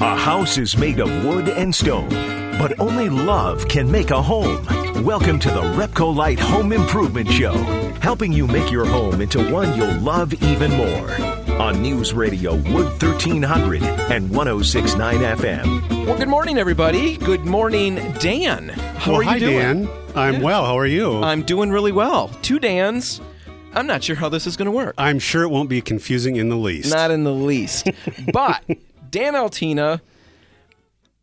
A house is made of wood and stone, but only love can make a home. Welcome to the RepcoLite Home Improvement Show, helping you make your home into one you'll love even more. On News Radio Wood 1300 and 106.9 FM. Well, good morning, everybody. Good morning, Dan. How are you doing? Hi, Dan. I'm well. How are you? I'm doing really well. Two Dans. I'm not sure how this is going to work. I'm sure it won't be confusing in the least. Not in the least. But Dan Altina,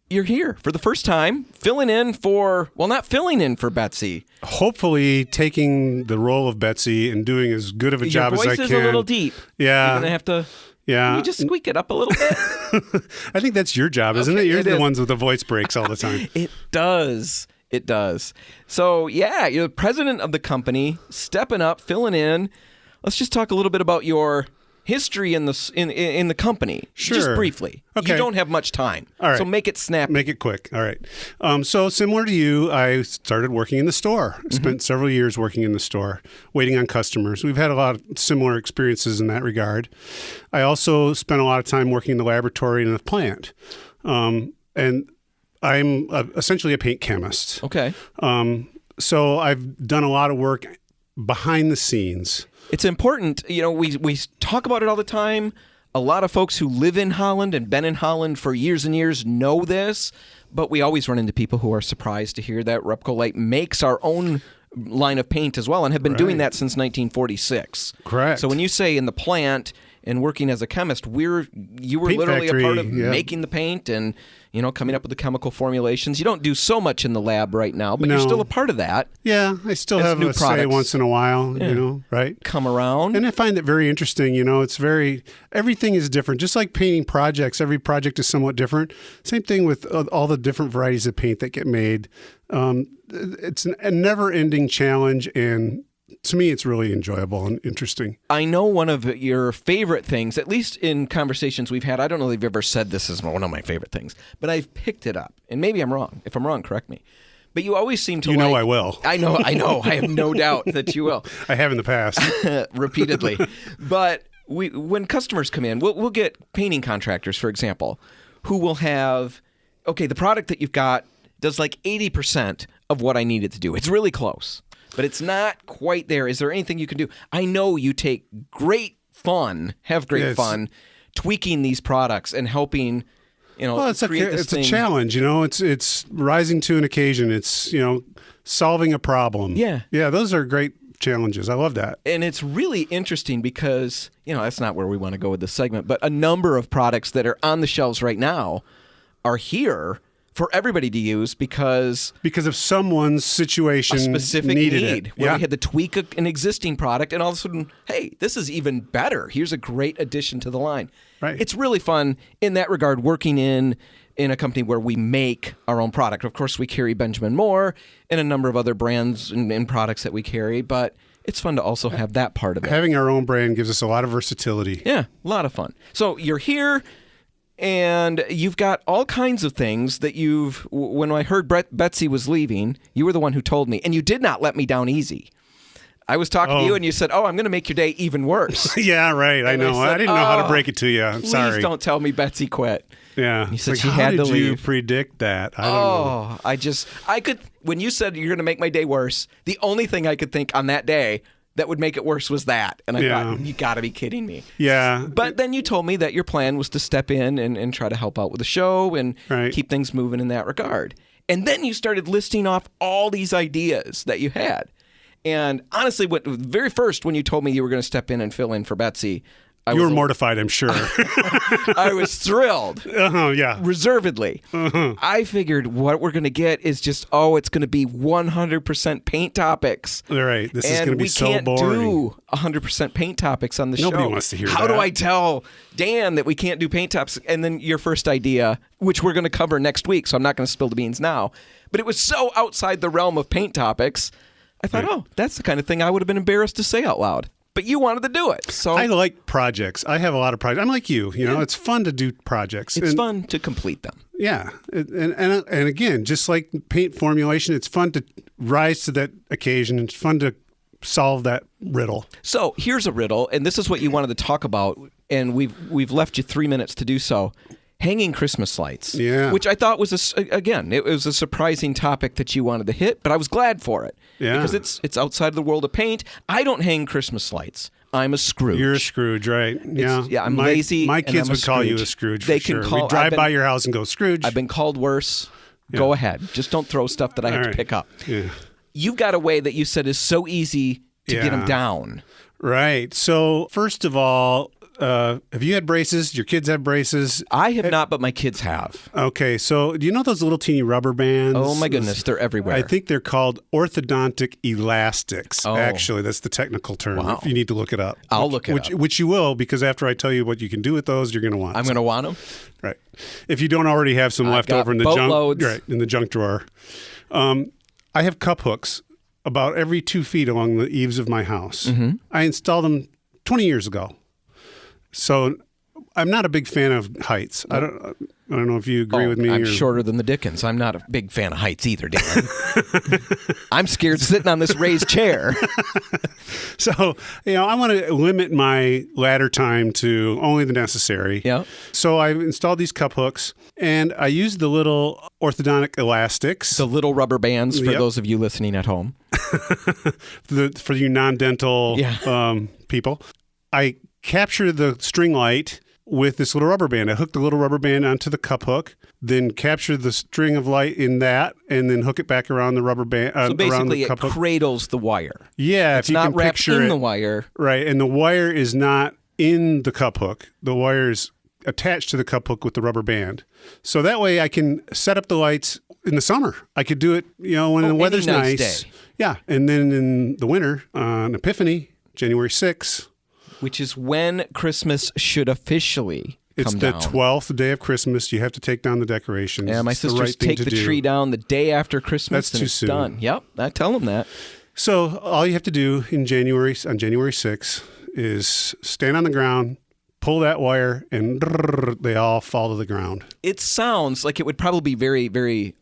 you're here for the first time, filling in for, well, not filling in for Betsy. Hopefully taking the role of Betsy and doing as good of a job as I can. Your voice is a little deep. Yeah. You're going to have to... Yeah. Can you just squeak it up a little bit? I think that's your job, isn't it? You're the ones with the voice breaks all the time. It does. It does. So, yeah, you're the president of the company, stepping up, filling in. Let's just talk a little bit about your history in the company. Sure. Just briefly. Okay. You don't have much time. All right. So make it snappy. Make it quick. All right. So similar to you, I started working in the store. Spent several years working in the store, waiting on customers. We've had a lot of similar experiences in that regard. I also spent a lot of time working in the laboratory and in the plant. And I'm essentially a paint chemist. Okay. So I've done a lot of work behind the scenes. It's important. You know, we talk about it all the time. A lot of folks who live in Holland and been in Holland for years and years know this, but we always run into people who are surprised to hear that RepcoLite makes our own line of paint as well and have been doing that since 1946. Correct. So when you say in the plant and working as a chemist, you were Paint literally factory, a part of yeah. making the paint and, you know, coming up with the chemical formulations. You don't do so much in the lab right now, but No. you're still a part of that. Yeah, I still As have new a say products. once in a while, you know, right? Come around. And I find it very interesting, you know, everything is different. Just like painting projects, every project is somewhat different. Same thing with all the different varieties of paint that get made. It's a never-ending challenge, and to me, it's really enjoyable and interesting. I know one of your favorite things, at least in conversations we've had, I don't know if you've ever said this is one of my favorite things, but I've picked it up. And maybe I'm wrong. If I'm wrong, correct me. But you always seem to You know I will. I know. I have no doubt that you will. I have in the past. Repeatedly. But when customers come in, we'll get painting contractors, for example, who will have, okay, the product that you've got does like 80% of what I need it to do. It's really close. But it's not quite there. Is there anything you can do? I know you take great fun, fun, tweaking these products and helping, you know, create this thing. It's a challenge, you know. It's rising to an occasion. It's, you know, solving a problem. Yeah. Yeah, those are great challenges. I love that. And it's really interesting because, you know, that's not where we want to go with this segment, but a number of products that are on the shelves right now are here for everybody to use because of someone's situation, a specific needed need it. where Yeah. we had to tweak an existing product and all of a sudden, hey, this is even better. Here's a great addition to the line. Right. It's really fun in that regard, working in a company where we make our own product. Of course, we carry Benjamin Moore and a number of other brands and products that we carry, but it's fun to also have that part of it. Having our own brand gives us a lot of versatility. Yeah, a lot of fun. So you're here. And you've got all kinds of things that when I heard Betsy was leaving, you were the one who told me, and you did not let me down easy. I was talking to you, and you said, I'm going to make your day even worse. Yeah, right. I know. I didn't know how to break it to you. I'm sorry. Please don't tell me Betsy quit. Yeah. You said like, she had to leave. How did you predict that? I don't know. I could, when you said you're going to make my day worse, the only thing I could think on that day that would make it worse was that. And I thought, you got to be kidding me. Yeah. But then you told me that your plan was to step in and try to help out with the show and keep things moving in that regard. And then you started listing off all these ideas that you had. And honestly, very first when you told me you were going to step in and fill in for Betsy, You were mortified, I'm sure. I was thrilled. Yeah. Reservedly. I figured what we're going to get is just, it's going to be 100% paint topics. All right. This is going to be so boring. And we can't do 100% paint topics on the show. Nobody wants to hear How that. do I tell Dan that we can't do paint topics? And then your first idea, which we're going to cover next week, so I'm not going to spill the beans now, but it was so outside the realm of paint topics, I thought, that's the kind of thing I would have been embarrassed to say out loud. But you wanted to do it. So I like projects. I have a lot of projects. I'm like you. You know, it's fun to do projects. It's fun to complete them. Yeah. And again, just like paint formulation, it's fun to rise to that occasion. It's fun to solve that riddle. So here's a riddle, and this is what you wanted to talk about, and we've left you 3 minutes to do so. hanging Christmas lights. Yeah. Which I thought was, it was a surprising topic that you wanted to hit, but I was glad for it. Yeah. Because it's outside of the world of paint. I don't hang Christmas lights. I'm a Scrooge. You're a Scrooge, right? Yeah. I'm lazy. My and kids I'm a would call you a Scrooge. Scrooge They for can sure. call. We'd drive by your house and go, Scrooge. I've been called worse. Go ahead. Just don't throw stuff that I have to pick up. Yeah. You've got a way that you said is so easy to get them down. Right. So first of all, have you had braces? Your kids have braces? I have not, but my kids have. Okay. So do you know those little teeny rubber bands? Oh, my goodness. They're everywhere. I think they're called orthodontic elastics. Oh. Actually, that's the technical term. Wow. If you need to look it up. I'll look it up. Which you will, because after I tell you what you can do with those, you're going to want I'm some. going to want them. Right. If you don't already have some left got over in the boatloads. junk, right, in the junk drawer. I have cup hooks about every 2 feet along the eaves of my house. Mm-hmm. I installed them 20 years ago. So I'm not a big fan of heights. I don't know if you agree with me. I'm or... shorter than the Dickens. I'm not a big fan of heights either, Dan. I'm scared sitting on this raised chair. So, I want to limit my ladder time to only the necessary. Yeah. So I've installed these cup hooks, and I use the little orthodontic elastics. The little rubber bands for Yep. those of you listening at home. For you non-dental people. I capture the string light with this little rubber band. I hook the little rubber band onto the cup hook, then capture the string of light in that, and then hook it back around the rubber band. So around basically, the it cup hook. cradles the wire. Yeah, It's if you not can wrapped picture in it. the wire. Right, and the wire is not in the cup hook. The wire is attached to the cup hook with the rubber band. So that way I can set up the lights in the summer. I could do it, when the weather's any nice nice. day. Yeah, and then in the winter, on Epiphany, January 6th, Which is when Christmas should officially it's come the down. 12th day of Christmas. You have to take down the decorations. Yeah, my It's the sisters right thing take to the do. tree down the day after Christmas. That's and too it's soon. done. Yep, I tell them that. So all you have to do on January 6th is stand on the ground, pull that wire, and they all fall to the ground. It sounds like it would probably be very, very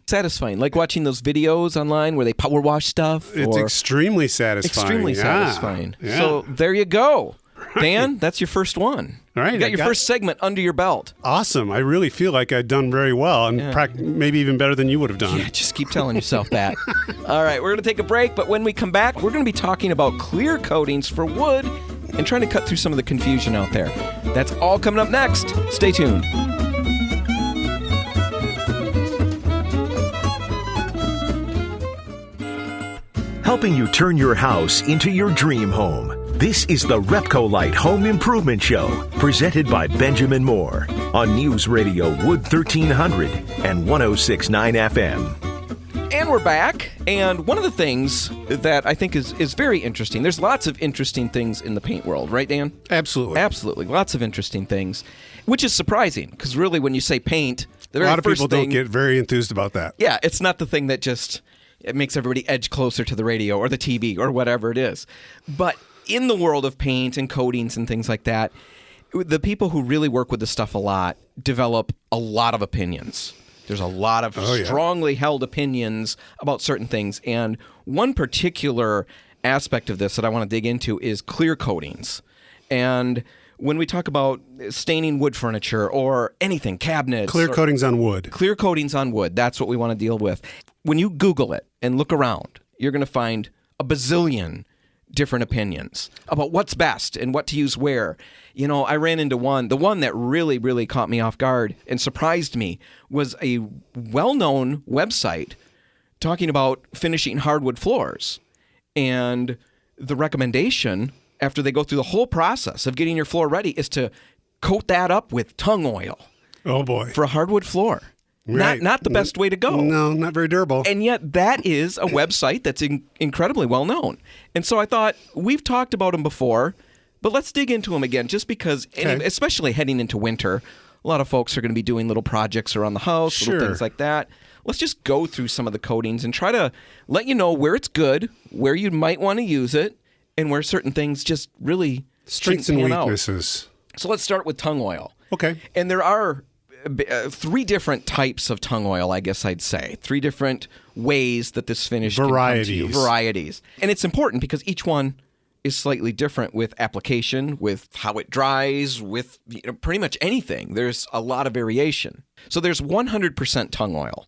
satisfying, like watching those videos online where they power wash stuff. It's or extremely satisfying. extremely Yeah. satisfying. Yeah. So there you go. Dan, that's your first one. All right, You got I your got- first segment under your belt. Awesome. I really feel like I've done very well, and maybe even better than you would have done. Yeah, just keep telling yourself that. All right, we're going to take a break, but when we come back, we're going to be talking about clear coatings for wood and trying to cut through some of the confusion out there. That's all coming up next. Stay tuned. Helping you turn your house into your dream home. This is the RepcoLite Home Improvement Show, presented by Benjamin Moore on News Radio Wood 1300 and 106.9 FM. And we're back, and one of the things that I think is very interesting, there's lots of interesting things in the paint world, right, Dan? Absolutely. Absolutely. Lots of interesting things, which is surprising, because really when you say paint, the A very lot of first people thing, don't get very enthused about that. yeah, it's not the thing that just it makes everybody edge closer to the radio or the TV or whatever it is. But in the world of paint and coatings and things like that, the people who really work with this stuff a lot develop a lot of opinions. There's a lot of strongly held opinions about certain things. And one particular aspect of this that I want to dig into is clear coatings. And when we talk about staining wood furniture or anything, cabinets. Clear coatings on wood. Clear coatings on wood. That's what we want to deal with. When you Google it and look around, you're going to find a bazillion different opinions about what's best and what to use where. I ran into the one that really, really caught me off guard and surprised me was a well-known website talking about finishing hardwood floors. And the recommendation, after they go through the whole process of getting your floor ready, is to coat that up with tung oil Oh, boy. for a hardwood floor. Right. Not the best way to go. No, not very durable. And yet that is a website that's incredibly well known. And so I thought, we've talked about them before, but let's dig into them again, just because, especially heading into winter, a lot of folks are going to be doing little projects around the house, little things like that. Let's just go through some of the coatings and try to let you know where it's good, where you might want to use it, and where certain things just really Strengths and shouldn't pan out. weaknesses. So let's start with tung oil. Okay. And there are three different types of tung oil, I guess I'd say. Three different ways that this finish can come to you. Varieties. And it's important because each one is slightly different with application, with how it dries, with pretty much anything. There's a lot of variation. So there's 100% tung oil.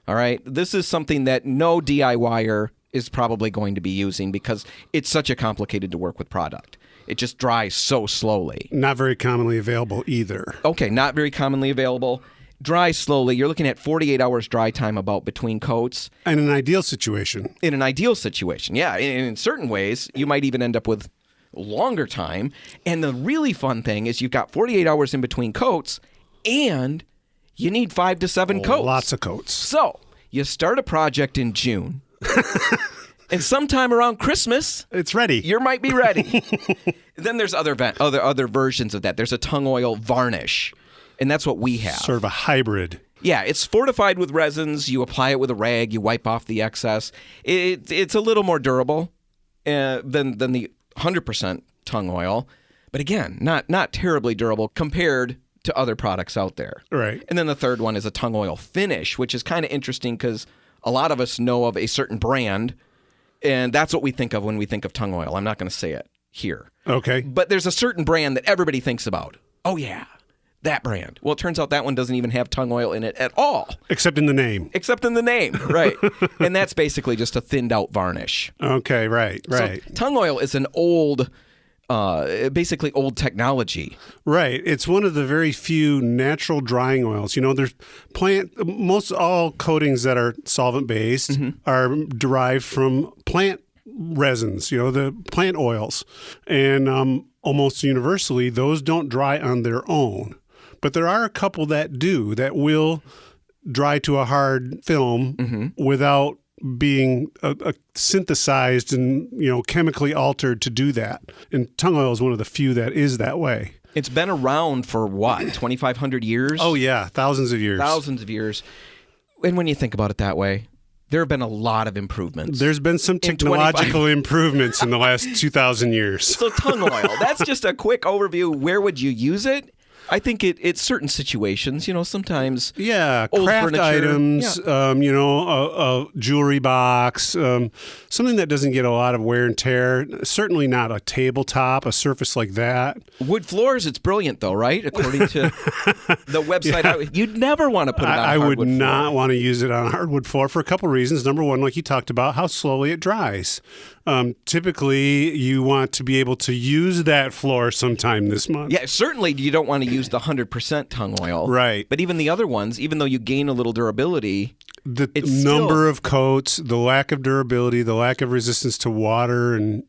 All right. This is something that no DIYer is probably going to be using because it's such a complicated to work with product. It just dries so slowly. Not very commonly available either. Okay, not very commonly available. Dries slowly. You're looking at 48 hours dry time about between coats. In an ideal situation. In an ideal situation, yeah. In certain ways, you might even end up with longer time. And the really fun thing is you've got 48 hours in between coats, and you need 5 to 7 coats. Lots of coats. So you start a project in June. And sometime around Christmas, it's ready. You might be ready. Then there's other versions of that. There's a tung oil varnish, and that's what we have. Sort of a hybrid. Yeah, it's fortified with resins. You apply it with a rag. You wipe off the excess. It's a little more durable than the 100% tung oil, but again, not terribly durable compared to other products out there. Right. And then the third one is a tung oil finish, which is kind of interesting because a lot of us know of a certain brand. And that's what we think of when we think of tung oil. I'm not going to say it here. Okay. But there's a certain brand that everybody thinks about. Oh, yeah, that brand. Well, it turns out that one doesn't even have tung oil in it at all. Except in the name. Except in the name, right. And that's basically just a thinned out varnish. Okay, right. So tung oil is an basically old technology. Right. It's one of the very few natural drying oils. There's most all coatings that are solvent-based are derived from plant resins, the plant oils. And almost universally, those don't dry on their own. But there are a couple that do, that will dry to a hard film without being synthesized and chemically altered to do that. And tung oil is one of the few that is that way. It's been around for what, 2,500 years? Oh yeah, thousands of years. Thousands of years. And when you think about it that way, there have been a lot of improvements. There's been some technological improvements in the last 2,000 years. So tung oil, that's just a quick overview. Where would you use it? I think it's certain situations, sometimes. Yeah, old craft furniture, items, a jewelry box, something that doesn't get a lot of wear and tear. Certainly not a tabletop, a surface like that. Wood floors, it's brilliant though, right? According to the website, yeah. You'd never want to put it on I hardwood would not floor. want to use it on a hardwood floor for a couple reasons. Number one, like you talked about, how slowly it dries. Typically, you want to be able to use that floor sometime this month. Yeah, certainly you don't want to use the 100% tung oil. Right. But even the other ones, even though you gain a little durability, the number of coats, the lack of durability, the lack of resistance to water and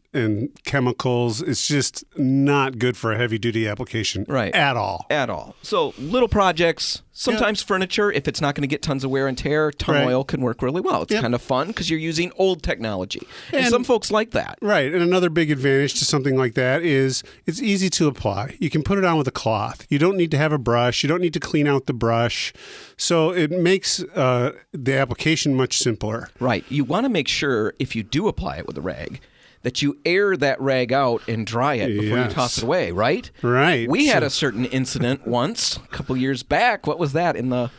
chemicals, it's just not good for a heavy-duty application at all. At all. So little projects, sometimes furniture, if it's not going to get tons of wear and tear, tung oil can work really well. It's kind of fun because you're using old technology. And some folks like that. Right. And another big advantage to something like that is it's easy to apply. You can put it on with a cloth. You don't need to have a brush. You don't need to clean out the brush. So it makes the application much simpler. Right. You want to make sure if you do apply it with a rag that you air that rag out and dry it before you toss it away, right? Right. We had a certain incident once, a couple years back. What was that in the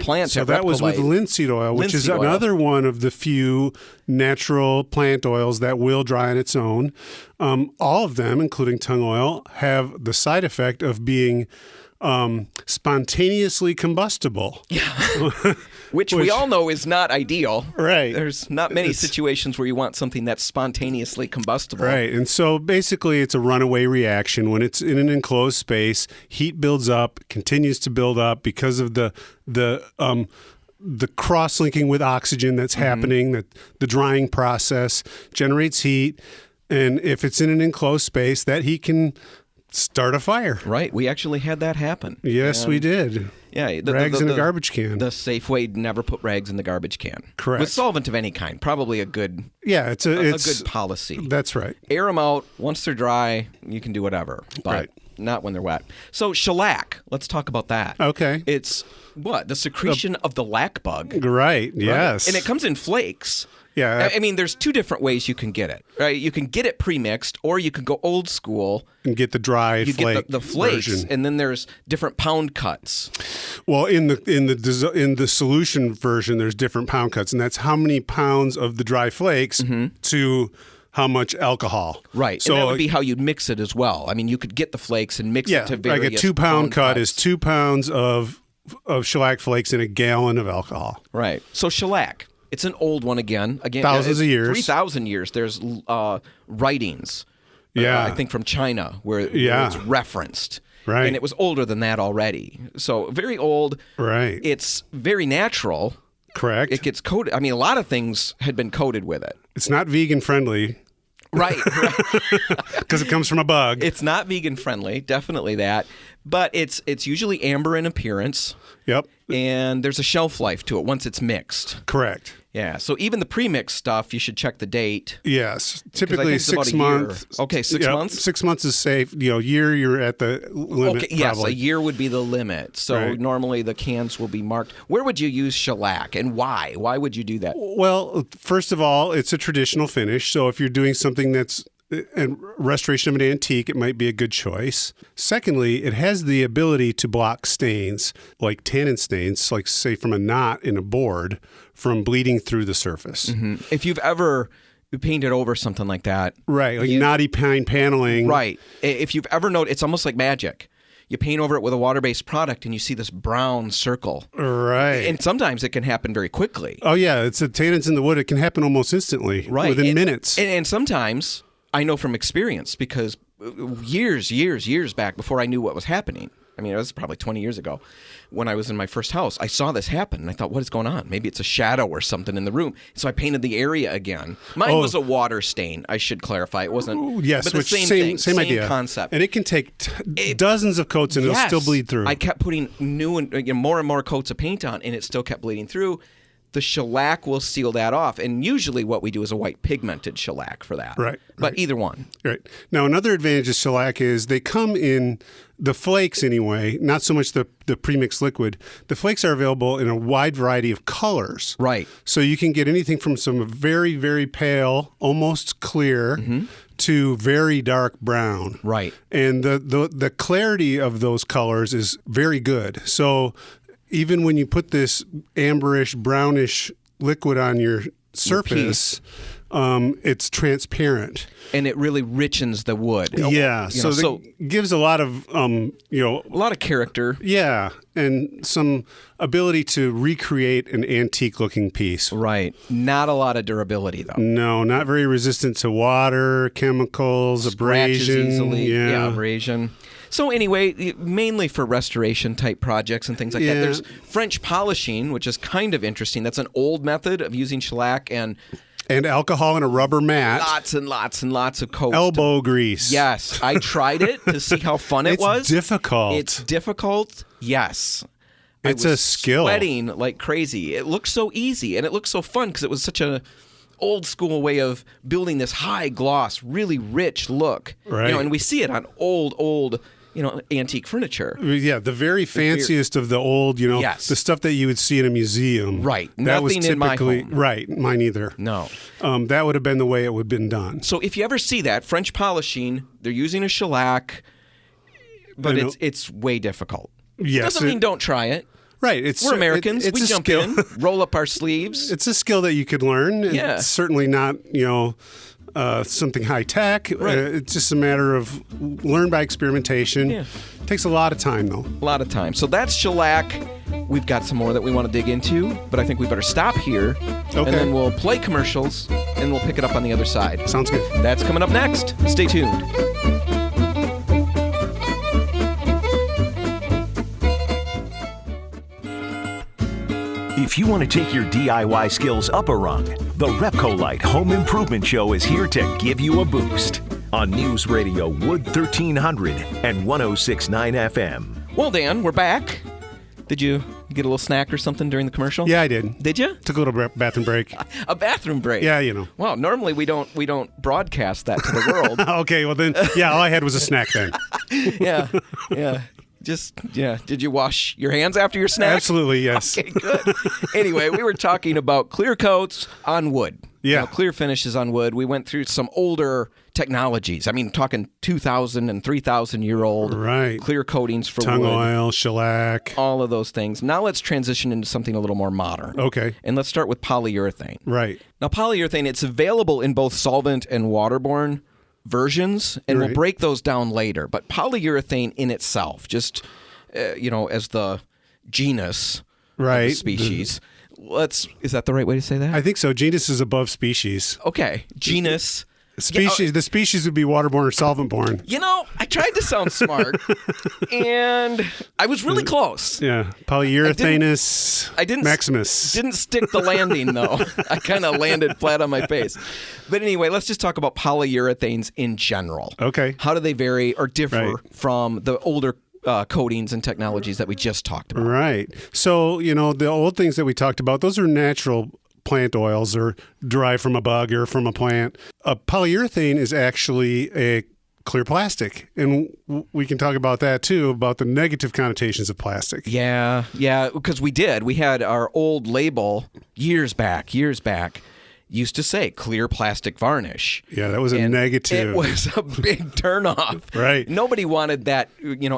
plant? So that was with linseed oil, which is another one of the few natural plant oils that will dry on its own. All of them, including tung oil, have the side effect of being spontaneously combustible. Yeah. Which we all know is not ideal. Right. There's not many situations where you want something that's spontaneously combustible. Right. And so basically it's a runaway reaction. When it's in an enclosed space, heat builds up, continues to build up because of the cross-linking with oxygen that's happening, that the drying process generates heat. And if it's in an enclosed space, that heat can start a fire. Right. We actually had that happen. Yes, we did. Yeah, rags in a garbage can. The safe way, never put rags in the garbage can. Correct. With solvent of any kind, probably a good it's a good policy. That's right. Air them out. Once they're dry, you can do whatever. But not when they're wet. So shellac, let's talk about that. Okay. It's the secretion of the lac bug. Right, yes. And it comes in flakes. Yeah. I mean, there's two different ways you can get it, right? You can get it pre-mixed, or you can go old school and get the dry you flake get the flakes, version. And then there's different pound cuts. Well, in the solution version, there's different pound cuts, and that's how many pounds of the dry flakes to how much alcohol. Right. So and that would be how you'd mix it as well. I mean, you could get the flakes and mix it to various like a 2 pound cut cuts. is 2 pounds of shellac flakes in a gallon of alcohol. Right. So shellac, it's an old one again. Thousands of years. 3,000 years. There's writings, I think from China, where it's referenced. Right. And it was older than that already. So very old. Right. It's very natural. Correct. It gets coated. I mean, a lot of things had been coated with it. It's not vegan friendly. Right. Because it comes from a bug. It's not vegan friendly, definitely that. But it's usually amber in appearance. Yep. And there's a shelf life to it once it's mixed. Correct. Yeah. So even the pre-mixed stuff, you should check the date. Yes. I Typically think it's about 6 a year. months. Okay, 6 months? 6 months is safe. Year you're at the limit. Okay, yes, probably. a year would be the limit. So Right. normally the cans will be marked. Where would you use shellac and why? Why would you do that? Well, first of all, it's a traditional finish. So if you're doing something that's a restoration of an antique, it might be a good choice. Secondly, it has the ability to block stains, like tannin stains, like say from a knot in a board, from bleeding through the surface. If you've ever painted over something like that. Right, like knotty pine paneling. Right. If you've ever noticed, it's almost like magic. You paint over it with a water-based product and you see this brown circle. Right. And sometimes it can happen very quickly. Oh, yeah, it's the tannins in the wood. It can happen almost instantly, within minutes. And sometimes, I know from experience, because years back before I knew what was happening, I mean, it was probably 20 years ago, when I was in my first house, I saw this happen, and I thought, what is going on? Maybe it's a shadow or something in the room. So I painted the area again. Mine was a water stain, I should clarify. It wasn't, yes, but the which same thing, same idea. concept. And it can take dozens of coats, and it'll still bleed through. I kept putting new and more and more coats of paint on, and it still kept bleeding through. The shellac will seal that off, and usually what we do is a white pigmented shellac for that. Right. But either one. Right. Now, another advantage of shellac is they come in the flakes anyway, not so much the premixed liquid. The flakes are available in a wide variety of colors. Right. So you can get anything from some very, very pale, almost clear, to very dark brown. Right. And the clarity of those colors is very good. So even when you put this amberish, brownish liquid on your surface, it's transparent. And it really richens the wood. Yeah, so it gives a lot of, a lot of character. Yeah, and some ability to recreate an antique-looking piece. Right. Not a lot of durability, though. No, not very resistant to water, chemicals, Scratches abrasion. easily. Yeah, abrasion. So anyway, mainly for restoration type projects and things like that. There's French polishing, which is kind of interesting. That's an old method of using shellac and alcohol in a rubber mat. lots and lots and lots of coats. Elbow grease. Yes, I tried it to see how fun it was. It's difficult. It's difficult. Yes. It's I was a skill. Sweating like crazy. It looked so easy and it looked so fun because it was such a old school way of building this high gloss, really rich look. Right. And we see it on old antique furniture. Yeah, the very fanciest of the old, the stuff that you would see in a museum. Right. That was Nothing in my typically home. Right. Mine either. No. That would have been the way it would have been done. So if you ever see that French polishing, they're using a shellac, but it's way difficult. Yes. Doesn't mean don't try it. Right. We're Americans. It's we a jump skill. in, roll up our sleeves. It's a skill that you could learn. Yeah. It's certainly not, something high tech. Right. It's just a matter of learn by experimentation. Yeah. It takes a lot of time, though. A lot of time. So that's shellac. We've got some more that we want to dig into, but I think we better stop here. Okay. And then we'll play commercials, and we'll pick it up on the other side. Sounds good. That's coming up next. Stay tuned. If you want to take your DIY skills up a rung, the RepcoLite Home Improvement Show is here to give you a boost on News Radio Wood 1300 and 106.9 FM. Well, Dan, we're back. Did you get a little snack or something during the commercial? Yeah, I did. Did you? Took a little bathroom break. A bathroom break. Yeah, Wow, normally we don't broadcast that to the world. Okay, well then, all I had was a snack then. Yeah. Did you wash your hands after your snack? Absolutely, yes. Okay, good. Anyway, we were talking about clear coats on wood. Yeah. Clear finishes on wood. We went through some older technologies. I mean, talking 2,000 and 3,000-year-old right. clear coatings for tung wood, oil, shellac, all of those things. Now let's transition into something a little more modern. Okay. And let's start with polyurethane. Right. Now, polyurethane, it's available in both solvent and waterborne versions, and we'll Right. break those down later. But polyurethane in itself, just, as the genus, Right. of the species. Is that the right way to say that? I think so. Genus is above species. Okay. Genus. Species. The species would be waterborne or solvent-borne. I tried to sound smart, and I was really close. Yeah. Polyurethanus maximus. Didn't stick the landing, though. I kind of landed flat on my face. But anyway, let's just talk about polyurethanes in general. Okay. How do they vary or differ Right. from the older coatings and technologies that we just talked about? Right. So, the old things that we talked about, those are natural plant oils or derived from a bug or from a plant. A polyurethane is actually a clear plastic. And we can talk about that too, about the negative connotations of plastic. Yeah, because we had our old label years back, used to say clear plastic varnish. Yeah, that was a negative. It was a big turnoff. Right. Nobody wanted that,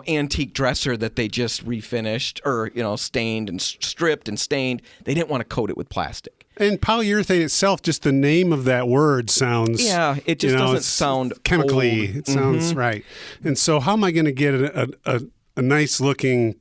antique dresser that they just refinished or, stained and stripped and stained. They didn't want to coat it with plastic. And polyurethane itself, just the name of that word sounds... Yeah, it just doesn't sound chemically. old. It sounds right. And so how am I going to get a nice-looking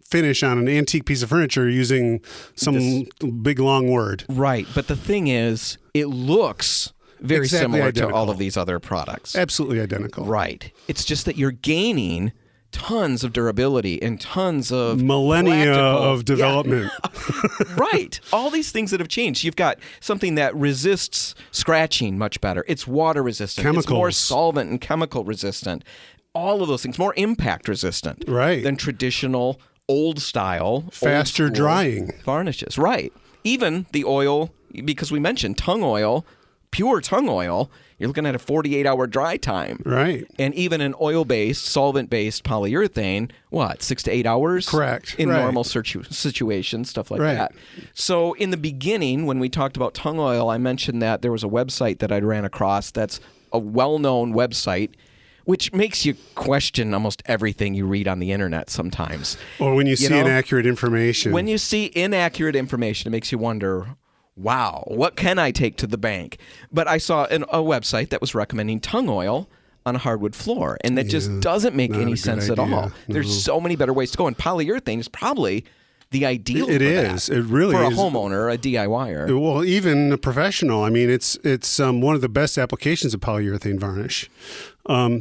finish on an antique piece of furniture using some big, long word? Right. But the thing is, it looks very similar identical to all of these other products. Absolutely identical. Right. It's just that you're gaining tons of durability and tons of millennia practical- of development. Yeah. Right. All these things that have changed. You've got something that resists scratching much better. It's water resistant. Chemicals. It's more solvent and chemical resistant. All of those things. More impact resistant. Right. Than traditional old style. Faster old school drying. varnishes. Right. Even the oil, because we mentioned tung oil, pure tung oil, you're looking at a 48-hour dry time. Right. And even an oil-based, solvent-based polyurethane, 6 to 8 hours? Correct. In Right. normal situations, stuff like Right. that. So in the beginning, when we talked about tung oil, I mentioned that there was a website that I ran across that's a well-known website, which makes you question almost everything you read on the internet sometimes. Or when you see inaccurate information. When you see inaccurate information, it makes you wonder, wow, what can I take to the bank? But I saw a website that was recommending tung oil on a hardwood floor, and that just doesn't make any sense at all. No. There's so many better ways to go, and polyurethane is probably the ideal It for is. that. It really for is. a homeowner, a DIYer. Well, even a professional. I mean, it's one of the best applications of polyurethane varnish.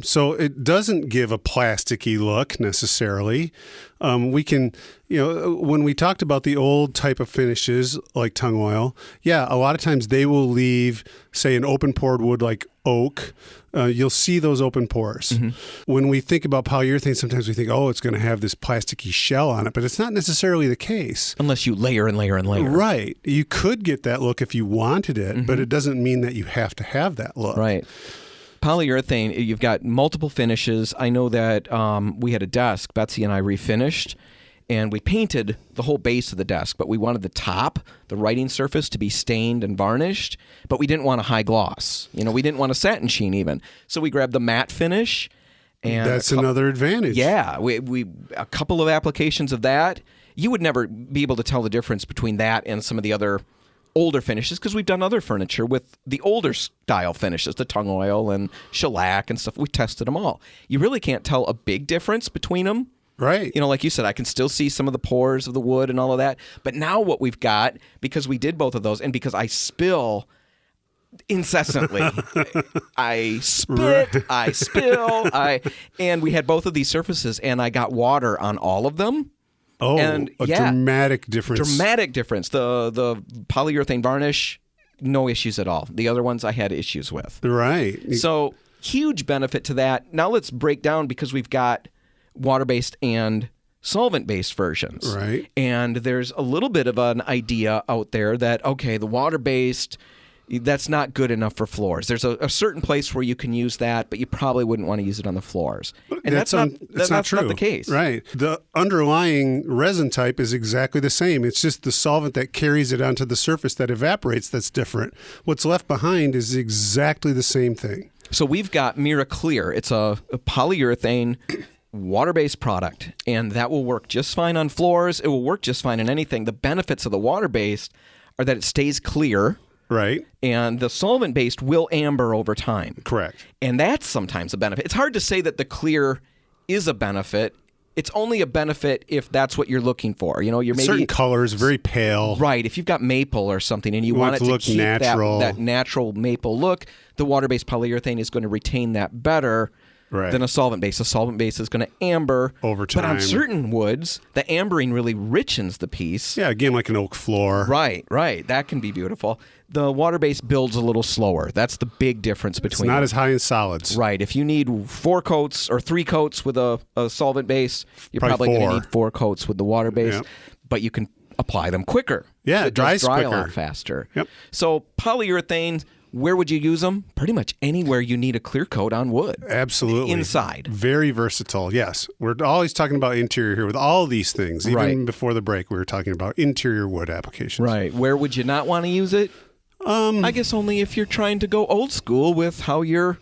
So it doesn't give a plasticky look necessarily. We can, when we talked about the old type of finishes like tung oil, a lot of times they will leave, say, an open pored wood like oak. You'll see those open pores. Mm-hmm. When we think about polyurethane, sometimes we think, it's going to have this plasticky shell on it, but it's not necessarily the case. Unless you layer and layer and layer. Right. You could get that look if you wanted it, but it doesn't mean that you have to have that look. Right. Polyurethane, you've got multiple finishes. I know that we had a desk, Betsy and I refinished, and we painted the whole base of the desk, but we wanted the top, the writing surface, to be stained and varnished, but we didn't want a high gloss. We didn't want a satin sheen even. So we grabbed the matte finish. And that's another advantage. Yeah. We a couple of applications of that. You would never be able to tell the difference between that and some of the other older finishes, because we've done other furniture with the older style finishes, the tung oil and shellac and stuff. We tested them all. You really can't tell a big difference between them. Right. Like you said, I can still see some of the pores of the wood and all of that. But now what we've got, because we did both of those, and because I spill incessantly, I spit, I spill, and we had both of these surfaces, and I got water on all of them. Oh, and dramatic difference. Dramatic difference. The polyurethane varnish, no issues at all. The other ones I had issues with. Right. So huge benefit to that. Now let's break down, because we've got water-based and solvent-based versions. Right. And there's a little bit of an idea out there that, the water-based, that's not good enough for floors. There's a certain place where you can use that, but you probably wouldn't want to use it on the floors. And that's not true. Not the case. Right. The underlying resin type is exactly the same. It's just the solvent that carries it onto the surface that evaporates that's different. What's left behind is exactly the same thing. So we've got Mira Clear. It's a polyurethane water-based product, and that will work just fine on floors. It will work just fine on anything. The benefits of the water-based are that it stays clear. Right. And the solvent-based will amber over time. Correct. And that's sometimes a benefit. It's hard to say that the clear is a benefit. It's only a benefit if that's what you're looking for. You're maybe certain colors, very pale. Right. If you've got maple or something and you want it to look keep natural. that natural maple look, the water-based polyurethane is going to retain that better than a solvent-based. A solvent-based is going to amber over time. But on certain woods, the ambering really richens the piece. Yeah, again, like an oak floor. Right. That can be beautiful. The water-based builds a little slower. That's the big difference between It's not them. as high in solids. Right. If you need 4 coats or 3 coats with a solvent base, you're probably going to need 4 coats with the water base. Yep. But you can apply them quicker. Yeah, it it dries dry quicker. a lot faster. Yep. So polyurethanes, where would you use them? Pretty much anywhere you need a clear coat on wood. Absolutely. Inside. Very versatile, yes. We're always talking about interior here with all these things. Even Right. before the break, we were talking about interior wood applications. Right. Where would you not want to use it? I guess only if you're trying to go old school with how you're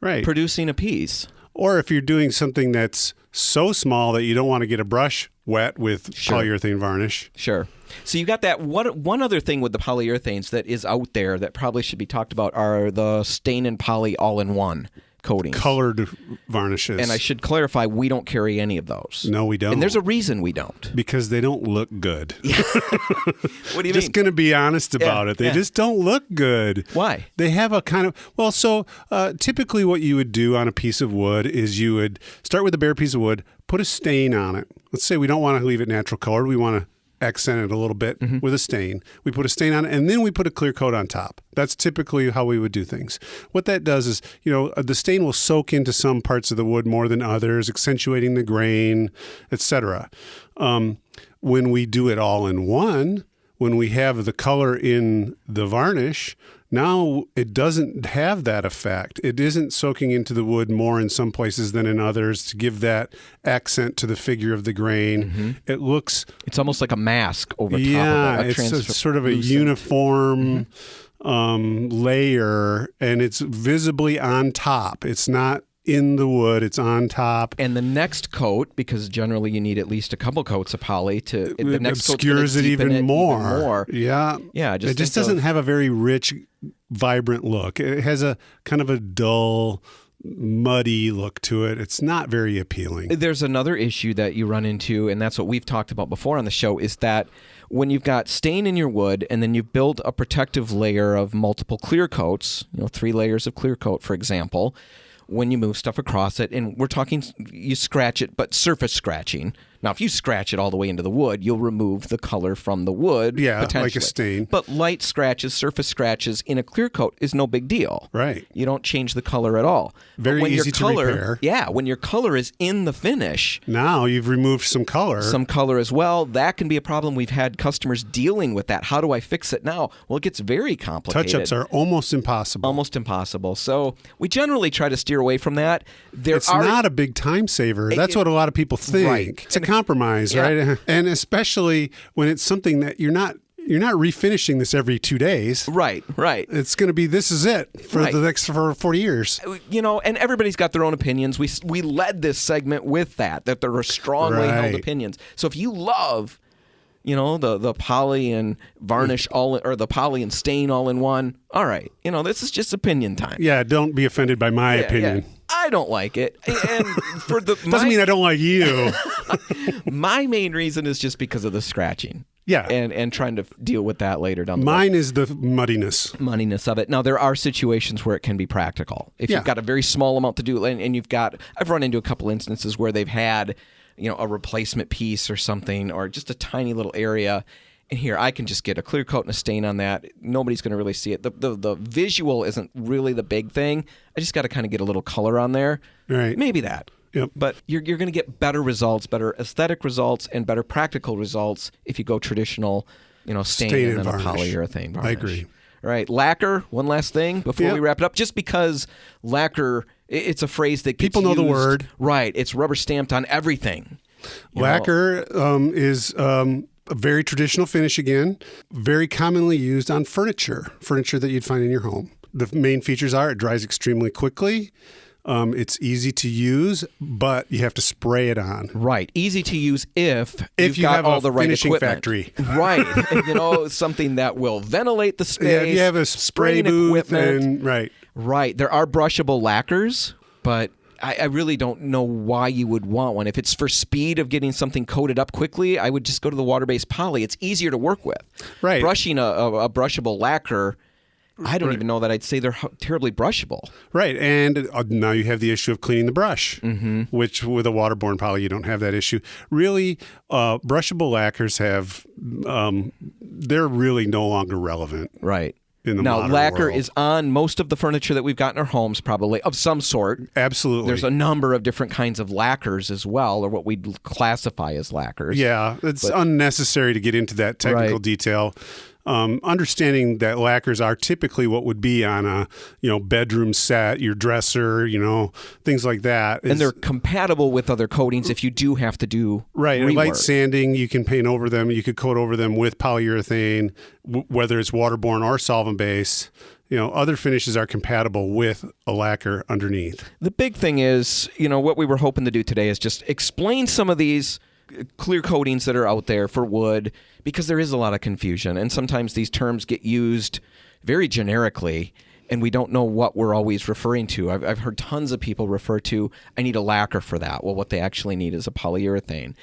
producing a piece. Or if you're doing something that's so small that you don't want to get a brush wet with polyurethane varnish. Sure. So you got that. One other thing with the polyurethanes that is out there that probably should be talked about are the stain and poly all-in-one coatings. Colored varnishes. And I should clarify, we don't carry any of those. No, we don't. And there's a reason we don't. Because they don't look good. What do you Just mean? going to be honest about it. They just don't look good. Why? They have a kind of, typically what you would do on a piece of wood is you would start with a bare piece of wood, put a stain on it. Let's say we don't want to leave it natural colored. We want to accent it a little bit with a stain. We put a stain on it, and then we put a clear coat on top. That's typically how we would do things. What that does is, the stain will soak into some parts of the wood more than others, accentuating the grain, etc. When we do it all in one, when we have the color in the varnish, now it doesn't have that effect. It isn't soaking into the wood more in some places than in others to give that accent to the figure of the grain. It looks... It's almost like a mask over top of it. Yeah, it's sort of a uniform layer, and it's visibly on top. It's not in the wood, it's on top. And the next coat, because generally you need at least a couple coats of poly to... The It next obscures it even more. more. Yeah. Yeah. It just doesn't have a very rich, vibrant look. It has a kind of a dull, muddy look to it. It's not very appealing. There's another issue that you run into, and that's what we've talked about before on the show, is that when you've got stain in your wood and then you build a protective layer of multiple clear coats, 3 layers of clear coat, for example, when you move stuff across it, and we're talking, you scratch it, but surface scratching. Now, if you scratch it all the way into the wood, you'll remove the color from the wood. Yeah, potentially. like a stain. But light scratches, surface scratches in a clear coat is no big deal. Right. You don't change the color at all. Very easy to repair. Yeah, when your color is in the finish. Now you've removed some color. Some color as well. That can be a problem. We've had customers dealing with that. How do I fix it now? Well, it gets very complicated. Touch-ups are almost impossible. Almost impossible. So we generally try to steer away from that. It's not a big time saver. That's what a lot of people think. Right. It's a compromise, right? And especially when it's something that you're not refinishing this every 2 days. Right. It's going to be, this is it for the next for 40 years. And everybody's got their own opinions. We led this segment with that there are strongly held opinions. So if you love, the poly and varnish or the poly and stain all in one, all right. This is just opinion time. Yeah, don't be offended by my opinion. Yeah. I don't like it. And for doesn't mean I don't like you. My main reason is just because of the scratching. Yeah. And trying to deal with that later down the road. Mine is the muddiness of it. Now, there are situations where it can be practical. If you've got a very small amount to do, and I've run into a couple instances where they've had, a replacement piece or something, or just a tiny little area. And here, I can just get a clear coat and a stain on that. Nobody's going to really see it. The visual isn't really the big thing. I just got to kind of get a little color on there. Right. Maybe that. Yep. But you're going to get better results, better aesthetic results, and better practical results if you go traditional, stain and then a polyurethane varnish. I agree. All right. Lacquer, one last thing before we wrap it up. Just because lacquer, it's a phrase that gets people know used, the word. Right. It's rubber stamped on everything. Lacquer is a very traditional finish again, very commonly used on furniture that you'd find in your home. The main features are it dries extremely quickly. It's easy to use, but you have to spray it on. Right. Easy to use if you got have all a the right finishing equipment. factory. Right. And, something that will ventilate the space. Yeah, if you have a spray spraying booth equipment. and right. Right. There are brushable lacquers, but I really don't know why you would want one. If it's for speed of getting something coated up quickly, I would just go to the water-based poly. It's easier to work with. Right. Brushing a brushable lacquer, I don't even know that I'd say they're terribly brushable. Right, and now you have the issue of cleaning the brush, which with a waterborne poly you don't have that issue. Really, brushable lacquers they're really no longer relevant. Right. In the now, modern lacquer world. is on most of the furniture that we've got in our homes, probably, of some sort. Absolutely. There's a number of different kinds of lacquers as well, or what we'd classify as lacquers. Yeah, it's unnecessary to get into that technical Right. detail. Understanding that lacquers are typically what would be on a bedroom set, your dresser, things like that. And they're compatible with other coatings if you do have to do right. rework. Light sanding, you can paint over them. You could coat over them with polyurethane, whether it's waterborne or solvent base. Other finishes are compatible with a lacquer underneath. The big thing is, what we were hoping to do today is just explain some of these clear coatings that are out there for wood, because there is a lot of confusion, and sometimes these terms get used very generically, and we don't know what we're always referring to. I've heard tons of people refer to, I need a lacquer for that. Well, what they actually need is a polyurethane.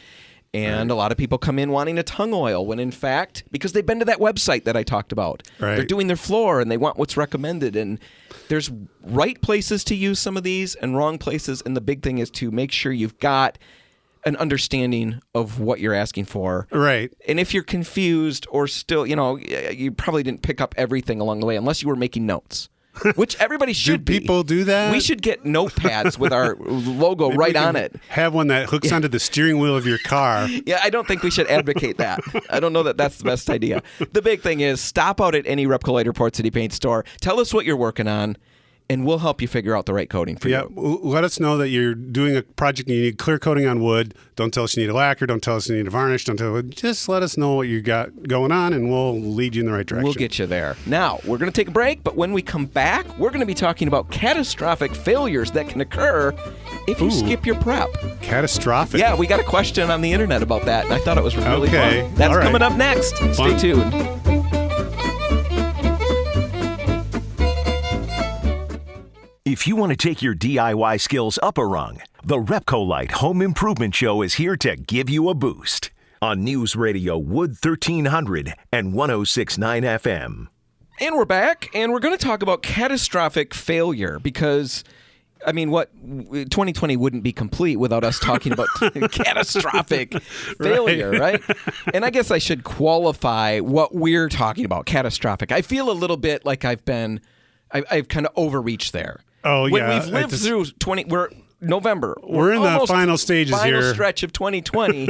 And a lot of people come in wanting a tung oil when, in fact, because they've been to that website that I talked about, right. They're doing their floor and they want what's recommended. And there's right places to use some of these and wrong places. And the big thing is to make sure you've got an understanding of what you're asking for. Right. And if you're confused or still, you probably didn't pick up everything along the way unless you were making notes. Which everybody should Do people do that? We should get notepads with our logo right on it. Have one that hooks onto the steering wheel of your car. Yeah, I don't think we should advocate that. I don't know that that's the best idea. The big thing is stop out at any RepcoLite or Port City Paint store. Tell us what you're working on, and we'll help you figure out the right coating for you. Let us know that you're doing a project and you need clear coating on wood. Don't tell us you need a lacquer. Don't tell us you need a varnish. Just let us know what you got going on, and we'll lead you in the right direction. We'll get you there. Now, we're going to take a break, but when we come back, we're going to be talking about catastrophic failures that can occur if you skip your prep. Catastrophic? Yeah, we got a question on the internet about that, and I thought it was really fun. That's all right. coming up next. Fun. Stay tuned. If you want to take your DIY skills up a rung, the RepcoLite Home Improvement Show is here to give you a boost on News Radio Wood 1300 and 106.9 FM. And we're back, and we're going to talk about catastrophic failure because, 2020 wouldn't be complete without us talking about catastrophic failure, right? And I guess I should qualify what we're talking about, catastrophic. I feel a little bit like I've kind of overreached there. Oh, when yeah. we've lived through we're November. We're in the final stages here. Final stretch of 2020.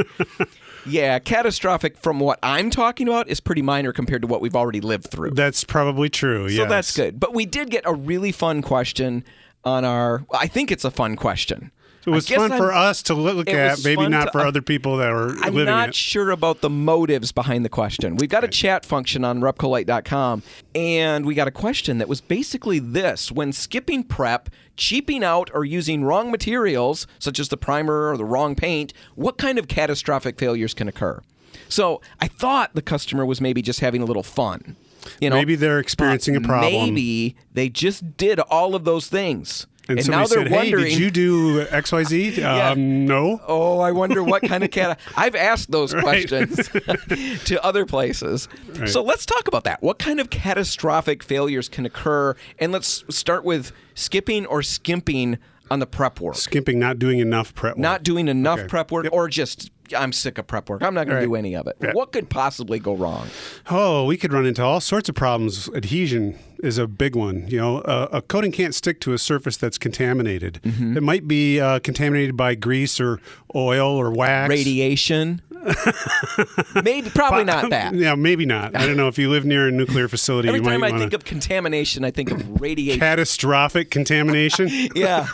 Yeah, catastrophic from what I'm talking about is pretty minor compared to what we've already lived through. That's probably true, So that's good. But we did get a really fun question on I think it's a fun question. It was fun for us to look at, maybe not for other people that were living it. I'm not sure about the motives behind the question. We've got a chat function on RepcoLite.com, and we got a question that was basically this. When skipping prep, cheaping out, or using wrong materials, such as the primer or the wrong paint, what kind of catastrophic failures can occur? So I thought the customer was maybe just having a little fun. Maybe they're experiencing a problem. Maybe they just did all of those things. And now they're said, wondering, hey, did you do XYZ? Yeah. No. Oh, I wonder what kind of I've asked those questions to other places. Right. So let's talk about that. What kind of catastrophic failures can occur? And let's start with skipping or skimping on the prep work. Skimping, not doing enough prep work. Not doing enough prep work, or just, I'm sick of prep work. I'm not going to do any of it. Yeah. What could possibly go wrong? Oh, we could run into all sorts of problems. Adhesion is a big one. A coating can't stick to a surface that's contaminated. Mm-hmm. It might be contaminated by grease or oil or wax. Radiation. Probably not that. Yeah, maybe not. I don't know. If you live near a nuclear facility, Every you might time I want think of contamination, I think of radiation. catastrophic contamination. Yeah.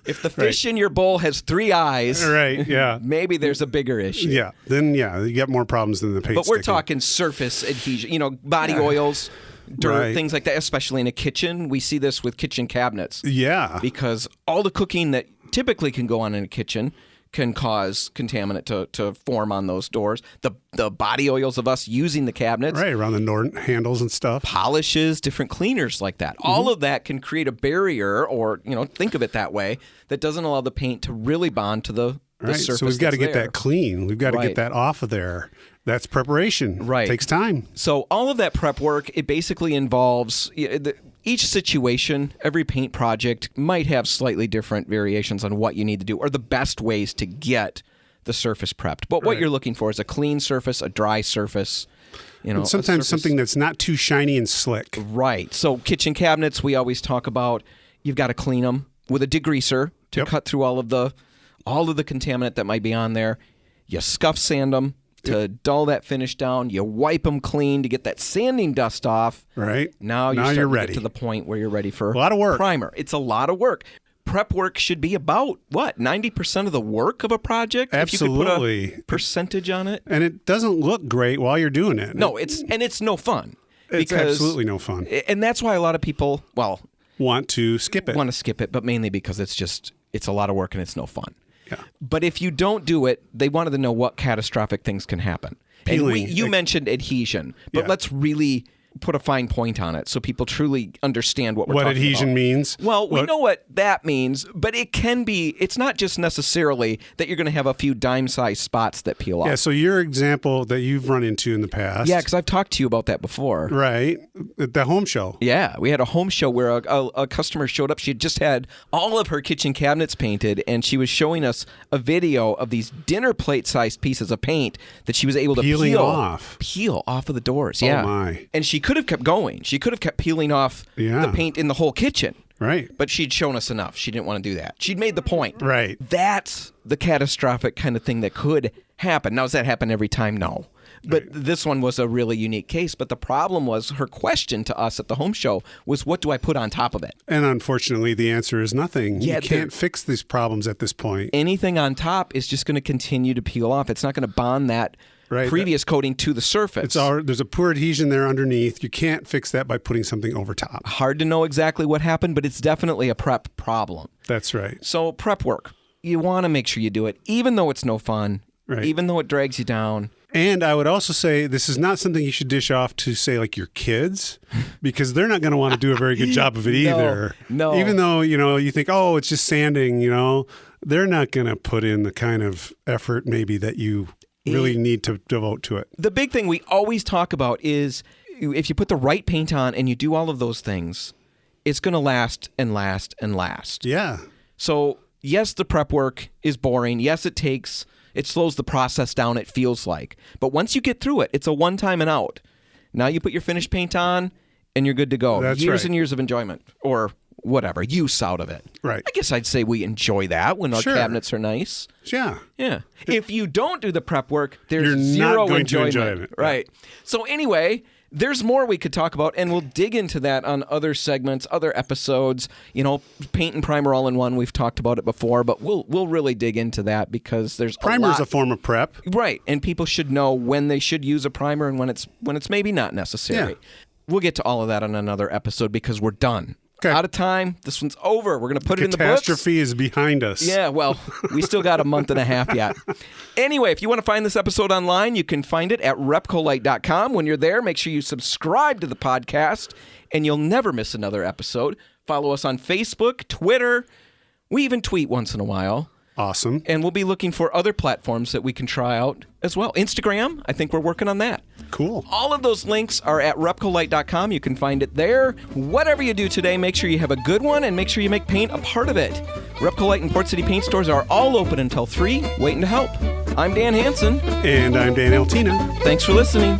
If the fish in your bowl has 3 eyes, Right, yeah. maybe there's a bigger issue. Yeah, then you got more problems than the paint But we're sticking. talking surface adhesion, body oils, dirt, things like that, especially in a kitchen. We see this with kitchen cabinets. Yeah. Because all the cooking that typically can go on in a kitchen can cause contaminant to form on those doors. The body oils of us using the cabinets. Right, around the door handles and stuff. Polishes, different cleaners like that. All of that can create a barrier, or, think of it that way, that doesn't allow the paint to really bond to the surface. So we've got to get there. that clean. We've got to get that off of there. That's preparation. Right. Takes time. So all of that prep work, it basically involves each situation, every paint project might have slightly different variations on what you need to do or the best ways to get the surface prepped. But what you're looking for is a clean surface, a dry surface. And sometimes something that's not too shiny and slick. Right. So kitchen cabinets, we always talk about, you've got to clean them with a degreaser to cut through all of the contaminant that might be on there. You scuff sand them to dull that finish down. You wipe them clean to get that sanding dust off. Right. Now you're ready. To the point where you're ready for a lot of work. Primer. It's a lot of work. Prep work should be about, 90% of the work of a project? Absolutely. If you could put a percentage on it. And it doesn't look great while you're doing it. No, it's no fun. It's absolutely no fun. And that's why a lot of people, want to skip it. But mainly because it's a lot of work and it's no fun. Yeah. But if you don't do it, they wanted to know what catastrophic things can happen. Peeling. And you mentioned adhesion, but let's really put a fine point on it so people truly understand what we're talking about. What adhesion means? Well, we know what that means, but it's not just necessarily that you're going to have a few dime-sized spots that peel off. Yeah, so your example that you've run into in the past. Yeah, because I've talked to you about that before. Right, at the home show. Yeah, we had a home show where a customer showed up. She had just had all of her kitchen cabinets painted, and she was showing us a video of these dinner plate-sized pieces of paint that she was able to peel off of the doors. Yeah. Oh, my. And she could have kept going. She could have kept peeling off the paint in the whole kitchen. Right. But she'd shown us enough. She didn't want to do that. She'd made the point. Right. That's the catastrophic kind of thing that could happen. Now, does that happen every time? No. But this one was a really unique case. But the problem was her question to us at the home show was, what do I put on top of it? And unfortunately, the answer is nothing. Yeah, you can't fix these problems at this point. Anything on top is just going to continue to peel off. It's not going to bond that previous coating to the surface. There's a poor adhesion there underneath. You can't fix that by putting something over top. Hard to know exactly what happened, but it's definitely a prep problem. That's right. So prep work, you want to make sure you do it, even though it's no fun, even though it drags you down. And I would also say this is not something you should dish off to, say, like your kids, because they're not going to want to do a very good job of it either. No. Even though, you think, oh, it's just sanding, they're not going to put in the kind of effort maybe that you really need to devote to it. The big thing we always talk about is if you put the right paint on and you do all of those things, it's going to last and last and last. Yeah. So, yes, the prep work is boring. Yes, it slows the process down, it feels like. But once you get through it, it's a one-time and out. Now you put your finished paint on and you're good to go. That's years and years of enjoyment or whatever, use out of it. Right. I guess I'd say we enjoy that when our cabinets are nice. Yeah. Yeah. If you don't do the prep work, there's You're zero not going enjoyment. to enjoy it. Right. So anyway, there's more we could talk about, and we'll dig into that on other segments, other episodes. Paint and primer all in one. We've talked about it before, but we'll really dig into that because there's primer's a form of prep, right? And people should know when they should use a primer and when it's maybe not necessary. Yeah. We'll get to all of that on another episode because we're done. Okay. Out of time. This one's over. We're going to put it in the books. Catastrophe is behind us. Yeah, well, we still got a month and a half yet. Anyway, if you want to find this episode online, you can find it at RepcoLite.com. When you're there, make sure you subscribe to the podcast, and you'll never miss another episode. Follow us on Facebook, Twitter. We even tweet once in a while. Awesome. And we'll be looking for other platforms that we can try out as well. Instagram, I think we're working on that. Cool. All of those links are at RepcoLite.com. You can find it there. Whatever you do today, make sure you have a good one and make sure you make paint a part of it. RepcoLite and Port City Paint Stores are all open until 3, waiting to help. I'm Dan Hansen. And I'm Dan Altina. Thanks for listening.